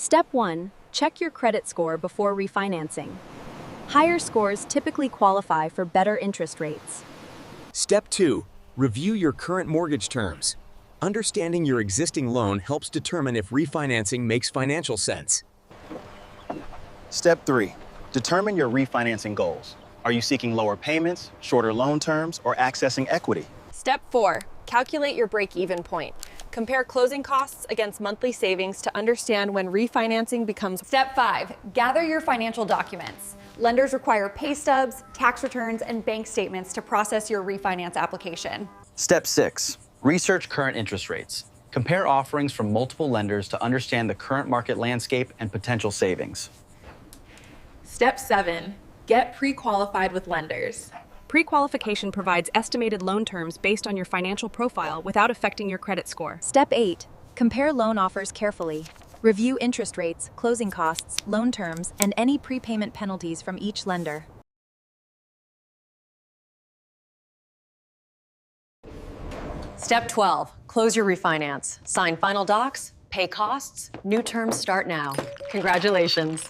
Step 1. Check your credit score before refinancing. Higher scores typically qualify for better interest rates. Step 2. Review your current mortgage terms. Understanding your existing loan helps determine if refinancing makes financial sense. Step 3. Determine your refinancing goals. Are you seeking lower payments, shorter loan terms, or accessing equity? Step 4. Calculate your break-even point. Compare closing costs against monthly savings to understand when refinancing becomes. Step 5. Gather your financial documents. Lenders require pay stubs, tax returns, and bank statements to process your refinance application. Step 6. Research current interest rates. Compare offerings from multiple lenders to understand the current market landscape and potential savings. Step 7. Get pre-qualified with lenders. Pre-qualification provides estimated loan terms based on your financial profile without affecting your credit score. Step 8. Compare loan offers carefully. Review interest rates, closing costs, loan terms, and any prepayment penalties from each lender. Step 12, close your refinance. Sign final docs, pay costs, new terms start now. Congratulations.